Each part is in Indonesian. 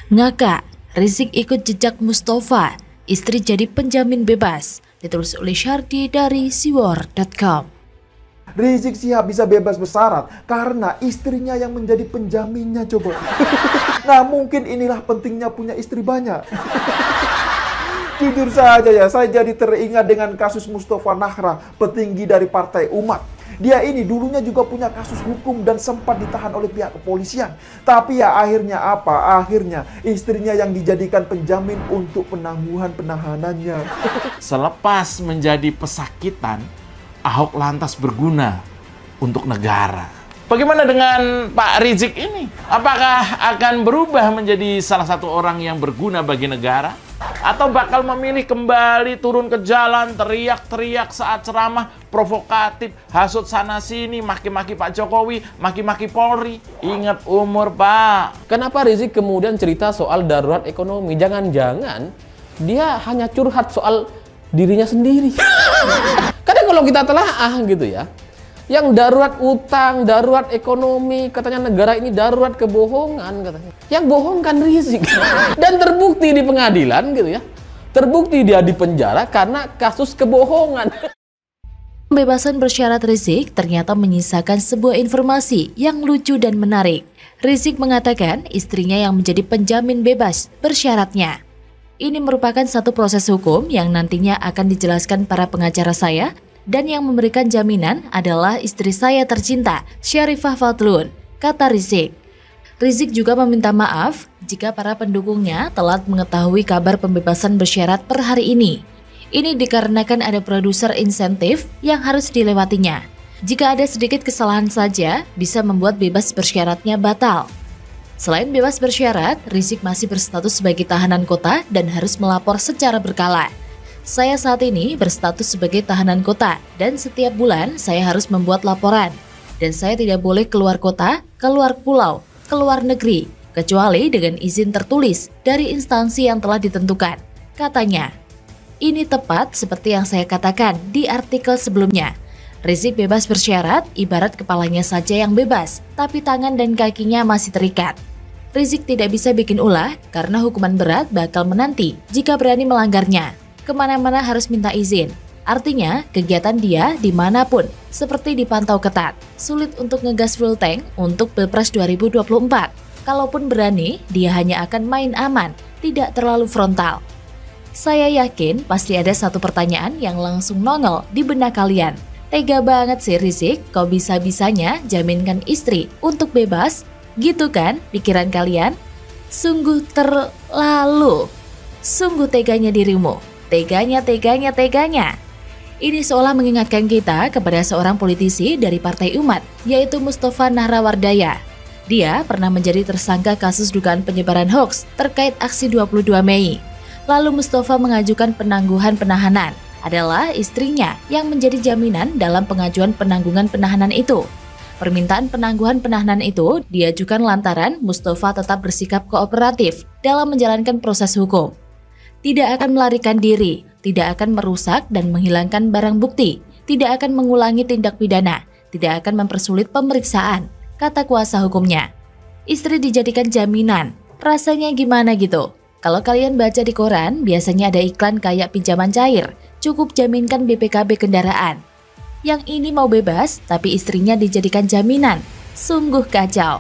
Ngakak, Rizik ikut jejak Mustafa, istri jadi penjamin bebas. Ditulis oleh Syardi dari siwar.com. Rizik Syihab bisa bebas bersyarat karena istrinya yang menjadi penjaminnya coba. Nah mungkin inilah pentingnya punya istri banyak. Jujur saja ya, saya jadi teringat dengan kasus Mustafa Nahra, petinggi dari Partai Umat. Dia ini dulunya juga punya kasus hukum dan sempat ditahan oleh pihak kepolisian. Tapi ya akhirnya apa? Akhirnya istrinya yang dijadikan penjamin untuk penangguhan penahanannya. Selepas menjadi pesakitan, Ahok lantas berguna untuk negara. Bagaimana dengan Pak Rizik ini? Apakah akan berubah menjadi salah satu orang yang berguna bagi negara? Atau bakal memilih kembali turun ke jalan, teriak-teriak saat ceramah, provokatif, hasut sana-sini, maki-maki Pak Jokowi, maki-maki Polri? Ingat umur, Pak. Kenapa Rizik kemudian cerita soal darurat ekonomi? Jangan-jangan dia hanya curhat soal dirinya sendiri. Kadang kalau kita telaah gitu ya, yang darurat utang, darurat ekonomi, katanya negara ini darurat kebohongan katanya. Yang bohong kan Rizik. Dan terbukti di pengadilan gitu ya. Terbukti dia dipenjara karena kasus kebohongan. Pembebasan bersyarat Rizik ternyata menyisakan sebuah informasi yang lucu dan menarik. Rizik mengatakan istrinya yang menjadi penjamin bebas bersyaratnya. Ini merupakan satu proses hukum yang nantinya akan dijelaskan para pengacara saya, dan yang memberikan jaminan adalah istri saya tercinta, Syarifah Fadlun, kata Rizik. Rizik juga meminta maaf jika para pendukungnya telat mengetahui kabar pembebasan bersyarat per hari ini. Ini dikarenakan ada produser insentif yang harus dilewatinya. Jika ada sedikit kesalahan saja, bisa membuat bebas bersyaratnya batal. Selain bebas bersyarat, Rizik masih berstatus sebagai tahanan kota dan harus melapor secara berkala. Saya saat ini berstatus sebagai tahanan kota dan setiap bulan saya harus membuat laporan. Dan saya tidak boleh keluar kota, keluar pulau, keluar negeri, kecuali dengan izin tertulis dari instansi yang telah ditentukan, katanya. Ini tepat seperti yang saya katakan di artikel sebelumnya. Rizik bebas bersyarat ibarat kepalanya saja yang bebas, tapi tangan dan kakinya masih terikat. Rizik tidak bisa bikin ulah karena hukuman berat bakal menanti jika berani melanggarnya. Kemana-mana harus minta izin. Artinya, kegiatan dia dimanapun, seperti dipantau ketat. Sulit untuk ngegas full tank untuk Pilpres 2024. Kalaupun berani, dia hanya akan main aman, tidak terlalu frontal. Saya yakin pasti ada satu pertanyaan yang langsung nongol di benak kalian. Tega banget sih Rizik, kok bisa-bisanya jaminkan istri untuk bebas? Gitu kan pikiran kalian? Sungguh terlalu. Sungguh teganya dirimu. Teganya. Ini seolah mengingatkan kita kepada seorang politisi dari Partai Umat, yaitu Mustafa Nahrawardaya. Dia pernah menjadi tersangka kasus dugaan penyebaran hoaks terkait aksi 22 Mei. Lalu Mustafa mengajukan penangguhan penahanan. Adalah istrinya yang menjadi jaminan dalam pengajuan penanggungan penahanan itu. Permintaan penangguhan penahanan itu diajukan lantaran Mustafa tetap bersikap kooperatif dalam menjalankan proses hukum. Tidak akan melarikan diri, tidak akan merusak dan menghilangkan barang bukti, tidak akan mengulangi tindak pidana, tidak akan mempersulit pemeriksaan, kata kuasa hukumnya. Istri dijadikan jaminan, rasanya gimana gitu? Kalau kalian baca di koran, biasanya ada iklan kayak pinjaman cair, cukup jaminkan BPKB kendaraan. Yang ini mau bebas, tapi istrinya dijadikan jaminan. Sungguh kacau.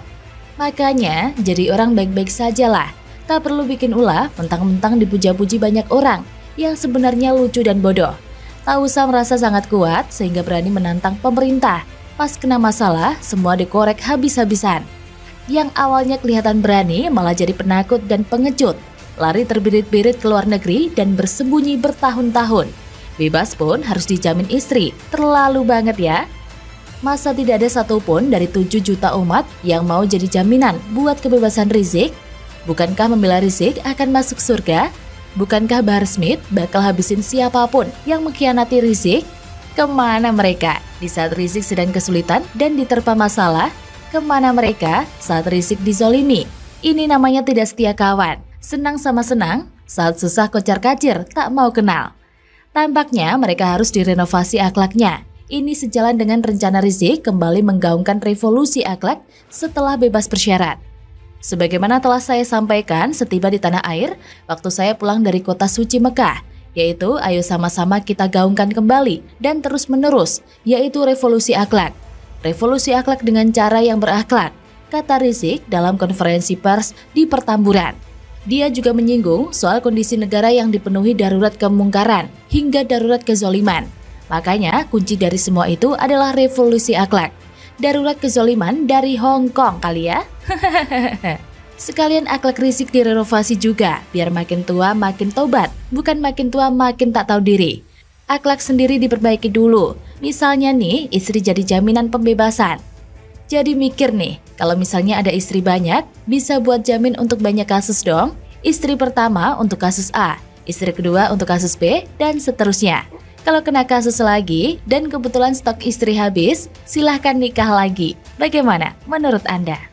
Makanya, jadi orang baik-baik sajalah. Tak perlu bikin ulah, mentang-mentang dipuja-puji banyak orang yang sebenarnya lucu dan bodoh. Tak usah merasa sangat kuat sehingga berani menantang pemerintah. Pas kena masalah, semua dikorek habis-habisan. Yang awalnya kelihatan berani malah jadi penakut dan pengecut. Lari terbirit-birit ke luar negeri dan bersembunyi bertahun-tahun. Bebas pun harus dijamin istri, terlalu banget ya. Masa tidak ada satupun dari 7 juta umat yang mau jadi jaminan buat kebebasan Rizik? Bukankah membela Rizik akan masuk surga? Bukankah Bahar Smith bakal habisin siapapun yang mengkhianati Rizik? Kemana mereka di saat Rizik sedang kesulitan dan diterpa masalah? Kemana mereka saat Rizik dizolimi? Ini namanya tidak setia kawan. Senang sama senang, saat susah kocar-kacir tak mau kenal. Tampaknya mereka harus direnovasi akhlaknya. Ini sejalan dengan rencana Rizik kembali menggaungkan revolusi akhlak setelah bebas bersyarat. Sebagaimana telah saya sampaikan setiba di tanah air, waktu saya pulang dari kota suci Mekah, yaitu ayo sama-sama kita gaungkan kembali dan terus-menerus, yaitu revolusi akhlak. Revolusi akhlak dengan cara yang berakhlak, kata Rizik dalam konferensi pers di Petamburan. Dia juga menyinggung soal kondisi negara yang dipenuhi darurat kemungkaran hingga darurat kezoliman. Makanya kunci dari semua itu adalah revolusi akhlak. Darurat kezoliman dari Hong Kong kali ya. Sekalian akhlak Rizik direnovasi juga, biar makin tua makin tobat, bukan makin tua makin tak tahu diri. Akhlak sendiri diperbaiki dulu. Misalnya nih, istri jadi jaminan pembebasan. Jadi mikir nih, kalau misalnya ada istri banyak, bisa buat jamin untuk banyak kasus dong. Istri pertama untuk kasus A, istri kedua untuk kasus B, dan seterusnya. Kalau kena kasus lagi dan kebetulan stok istri habis, silahkan nikah lagi. Bagaimana menurut Anda?